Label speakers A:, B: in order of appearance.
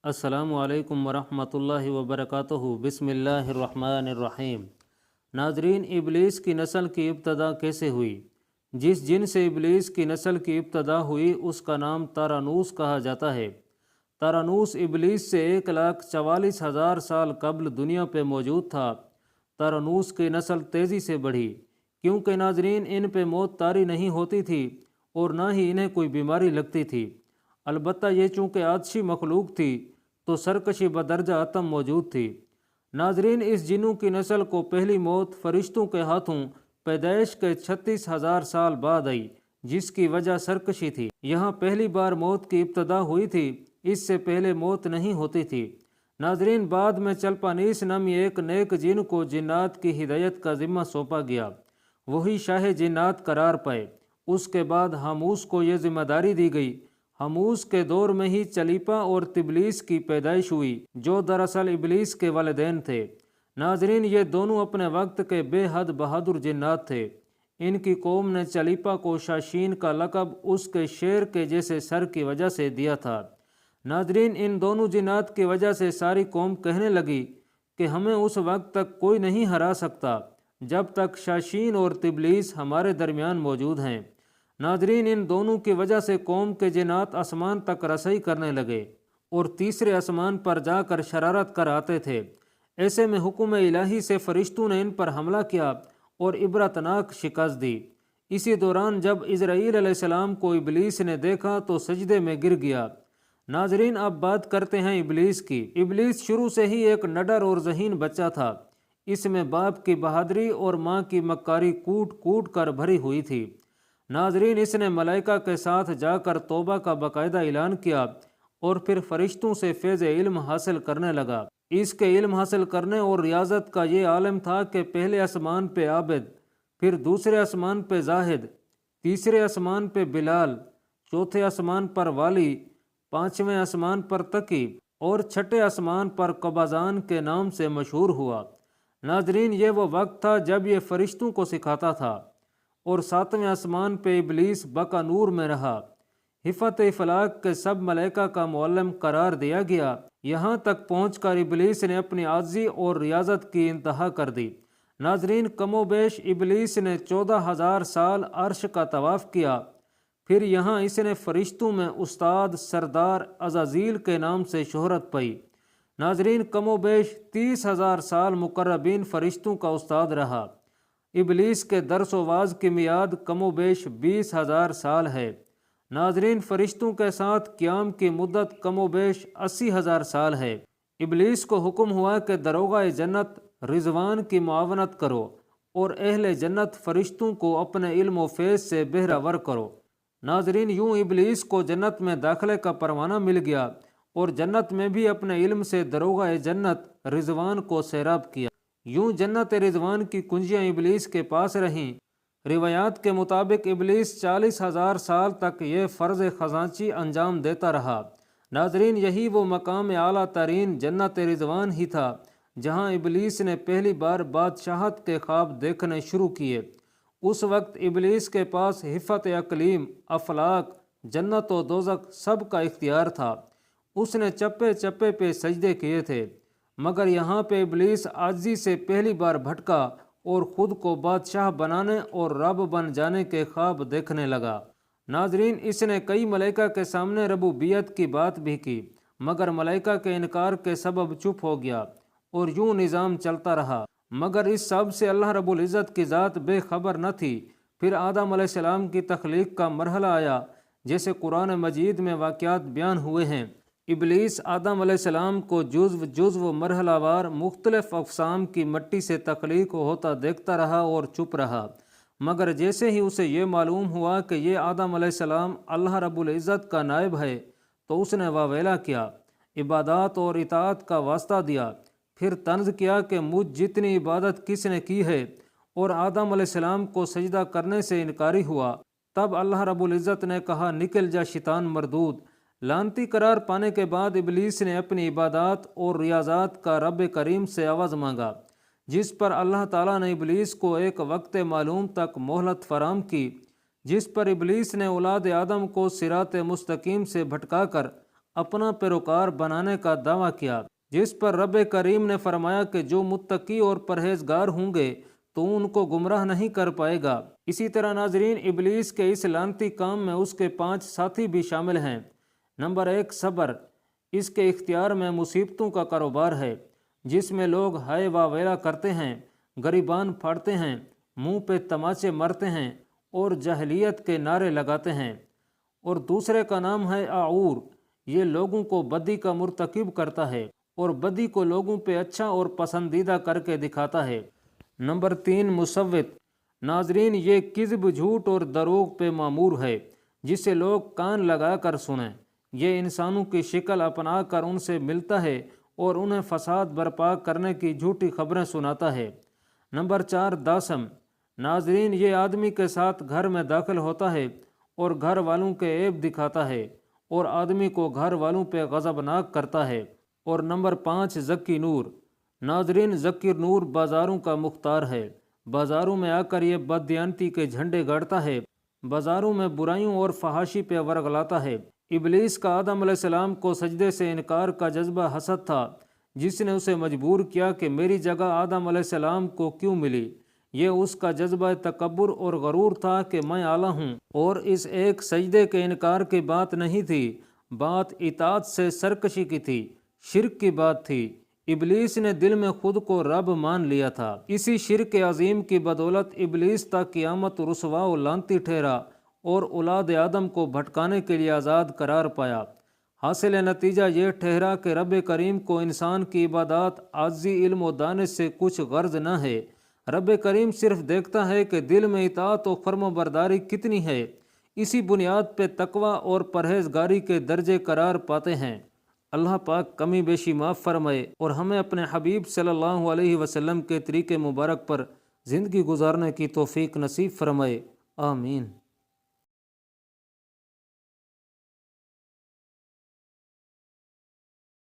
A: السلام علیکم ورحمۃ اللہ وبرکاتہ۔ بسم اللہ الرحمن الرحیم۔ ناظرین، ابلیس کی نسل کی ابتدا کیسے ہوئی؟ جس جن سے ابلیس کی نسل کی ابتدا ہوئی اس کا نام تارانوس کہا جاتا ہے۔ تارانوس ابلیس سے 1,44,000 سال قبل دنیا پہ موجود تھا۔ تارانوس کی نسل تیزی سے بڑھی کیونکہ ناظرین ان پہ موت طاری نہیں ہوتی تھی اور نہ ہی انہیں کوئی بیماری لگتی تھی۔ البتہ یہ چونکہ آتشی مخلوق تھی تو سرکشی بدرجہ اتم موجود تھی۔ ناظرین، اس جنوں کی نسل کو پہلی موت فرشتوں کے ہاتھوں پیدائش کے 36,000 سال بعد آئی، جس کی وجہ سرکشی تھی۔ یہاں پہلی بار موت کی ابتدا ہوئی تھی، اس سے پہلے موت نہیں ہوتی تھی۔ ناظرین، بعد میں چلپانیس نامی ایک نیک جن کو جنات کی ہدایت کا ذمہ سونپا گیا، وہی شاہ جنات قرار پائے۔ اس کے بعد ہاموس کو یہ ذمہ داری دی گئی۔ ہاموس کے دور میں ہی چلیپا اور تبلیس کی پیدائش ہوئی، جو دراصل ابلیس کے والدین تھے۔ ناظرین، یہ دونوں اپنے وقت کے بے حد بہادر جنات تھے۔ ان کی قوم نے چلیپا کو شاشین کا لقب اس کے شیر کے جیسے سر کی وجہ سے دیا تھا۔ ناظرین، ان دونوں جنات کی وجہ سے ساری قوم کہنے لگی کہ ہمیں اس وقت تک کوئی نہیں ہرا سکتا جب تک شاشین اور تبلیس ہمارے درمیان موجود ہیں۔ ناظرین، ان دونوں کی وجہ سے قوم کے جنات آسمان تک رسائی کرنے لگے اور تیسرے آسمان پر جا کر شرارت کر آتے تھے۔ ایسے میں حکم الہی سے فرشتوں نے ان پر حملہ کیا اور عبرتناک شکست دی۔ اسی دوران جب اسرائیل علیہ السلام کو ابلیس نے دیکھا تو سجدے میں گر گیا۔ ناظرین، اب بات کرتے ہیں ابلیس کی۔ ابلیس شروع سے ہی ایک نڈر اور ذہین بچہ تھا۔ اس میں باپ کی بہادری اور ماں کی مکاری کوٹ کوٹ کر بھری ہوئی تھی۔ ناظرین، اس نے ملائکہ کے ساتھ جا کر توبہ کا باقاعدہ اعلان کیا اور پھر فرشتوں سے فیض علم حاصل کرنے لگا۔ اس کے علم حاصل کرنے اور ریاضت کا یہ عالم تھا کہ پہلے آسمان پہ عابد، پھر دوسرے آسمان پہ زاہد، تیسرے آسمان پہ بلال، چوتھے آسمان پر والی، پانچویں آسمان پر تقی اور چھٹے آسمان پر قبازان کے نام سے مشہور ہوا۔ ناظرین، یہ وہ وقت تھا جب یہ فرشتوں کو سکھاتا تھا اور ساتویں آسمان پہ ابلیس بقا نور میں رہا۔ حفت افلاک کے سب ملائکہ کا معلم قرار دیا گیا، یہاں تک پہنچ کر ابلیس نے اپنی عاجزی اور ریاضت کی انتہا کر دی۔ ناظرین، کم و بیش ابلیس نے 14,000 سال عرش کا طواف کیا، پھر یہاں اس نے فرشتوں میں استاد سردار عزازیل کے نام سے شہرت پائی۔ ناظرین، کم و بیش 30,000 سال مقربین فرشتوں کا استاد رہا۔ ابلیس کے درس و واعظ کی میعاد کم و بیش 20,000 سال ہے۔ ناظرین، فرشتوں کے ساتھ قیام کی مدت کم و بیش 80,000 سال ہے۔ ابلیس کو حکم ہوا کہ داروغہ جنت رضوان کی معاونت کرو اور اہل جنت فرشتوں کو اپنے علم و فیض سے بہرہ کرو۔ ناظرین، یوں ابلیس کو جنت میں داخلے کا پروانہ مل گیا اور جنت میں بھی اپنے علم سے داروغہ جنت رضوان کو سیراب کیا۔ یوں جنت رضوان کی کنجیاں ابلیس کے پاس رہیں۔ روایات کے مطابق ابلیس 40,000 سال تک یہ فرض خزانچی انجام دیتا رہا۔ ناظرین، یہی وہ مقام اعلیٰ ترین جنت رضوان ہی تھا جہاں ابلیس نے پہلی بار بادشاہت کے خواب دیکھنے شروع کیے۔ اس وقت ابلیس کے پاس حفت اقلیم، افلاک، جنت و دوزخ سب کا اختیار تھا۔ اس نے چپے چپے پہ سجدے کیے تھے، مگر یہاں پہ ابلیس عاجزی سے پہلی بار بھٹکا اور خود کو بادشاہ بنانے اور رب بن جانے کے خواب دیکھنے لگا۔ ناظرین، اس نے کئی ملائکہ کے سامنے ربوبیت کی بات بھی کی، مگر ملائکہ کے انکار کے سبب چپ ہو گیا اور یوں نظام چلتا رہا۔ مگر اس سب سے اللہ رب العزت کی ذات بے خبر نہ تھی۔ پھر آدم علیہ السلام کی تخلیق کا مرحلہ آیا، جیسے قرآن مجید میں واقعات بیان ہوئے ہیں۔ ابلیس آدم علیہ السلام کو جزو جزو مرحلہ وار مختلف اقسام کی مٹی سے تخلیق ہوتا دیکھتا رہا اور چپ رہا، مگر جیسے ہی اسے یہ معلوم ہوا کہ یہ آدم علیہ السلام اللہ رب العزت کا نائب ہے تو اس نے واویلا کیا، عبادات اور اطاعت کا واسطہ دیا، پھر طنز کیا کہ مجھ جتنی عبادت کس نے کی ہے، اور آدم علیہ السلام کو سجدہ کرنے سے انکاری ہوا۔ تب اللہ رب العزت نے کہا، نکل جا شیطان مردود۔ لعنتی قرار پانے کے بعد ابلیس نے اپنی عبادات اور ریاضات کا رب کریم سے عوض مانگا، جس پر اللہ تعالیٰ نے ابلیس کو ایک وقت معلوم تک مہلت فراہم کی، جس پر ابلیس نے اولاد آدم کو صراط مستقیم سے بھٹکا کر اپنا پیروکار بنانے کا دعویٰ کیا، جس پر رب کریم نے فرمایا کہ جو متقی اور پرہیزگار ہوں گے تو ان کو گمراہ نہیں کر پائے گا۔ اسی طرح ناظرین، ابلیس کے اس لعنتی کام میں اس کے 5 ساتھی بھی شامل ہیں۔ نمبر 1، صبر۔ اس کے اختیار میں مصیبتوں کا کاروبار ہے، جس میں لوگ ہائے واویلا کرتے ہیں، گریبان پھاڑتے ہیں، منہ پہ تماچے مرتے ہیں اور جاہلیت کے نعرے لگاتے ہیں۔ اور دوسرے کا نام ہے اعور۔ یہ لوگوں کو بدی کا مرتکب کرتا ہے اور بدی کو لوگوں پہ اچھا اور پسندیدہ کر کے دکھاتا ہے۔ نمبر 3، مصوت۔ ناظرین، یہ کذب، جھوٹ اور دروغ پہ مامور ہے، جسے لوگ کان لگا کر سنیں۔ یہ انسانوں کی شکل اپنا کر ان سے ملتا ہے اور انہیں فساد برپا کرنے کی جھوٹی خبریں سناتا ہے۔ نمبر 4، داسم۔ ناظرین، یہ آدمی کے ساتھ گھر میں داخل ہوتا ہے اور گھر والوں کے عیب دکھاتا ہے اور آدمی کو گھر والوں پہ غضبناک کرتا ہے۔ اور نمبر 5، ذکی نور۔ ناظرین، ذکی نور بازاروں کا مختار ہے۔ بازاروں میں آ کر یہ بددیانتی کے جھنڈے گاڑتا ہے، بازاروں میں برائیوں اور فحاشی پہ ورغلاتا ہے۔ ابلیس کا آدم علیہ السلام کو سجدے سے انکار کا جذبہ حسد تھا، جس نے اسے مجبور کیا کہ میری جگہ آدم علیہ السلام کو کیوں ملی۔ یہ اس کا جذبہ تکبر اور غرور تھا کہ میں اعلیٰ ہوں، اور اس ایک سجدے کے انکار کی بات نہیں تھی، بات اطاعت سے سرکشی کی تھی، شرک کی بات تھی۔ ابلیس نے دل میں خود کو رب مان لیا تھا۔ اسی شرک عظیم کی بدولت ابلیس تا قیامت رسوا و لعنتی ٹھہرا اور اولاد آدم کو بھٹکانے کے لیے آزاد قرار پایا۔ حاصل نتیجہ یہ ٹھہرا کہ رب کریم کو انسان کی عبادات، عاجزی، علم و دانش سے کچھ غرض نہ ہے۔ رب کریم صرف دیکھتا ہے کہ دل میں اطاعت و فرم برداری کتنی ہے۔ اسی بنیاد پہ تقوی اور پرہیزگاری کے درجے قرار پاتے ہیں۔ اللہ پاک کمی بیشی معاف فرمائے اور ہمیں اپنے حبیب صلی اللہ علیہ وسلم کے طریقے مبارک پر زندگی گزارنے کی توفیق نصیب فرمائے۔ آمین۔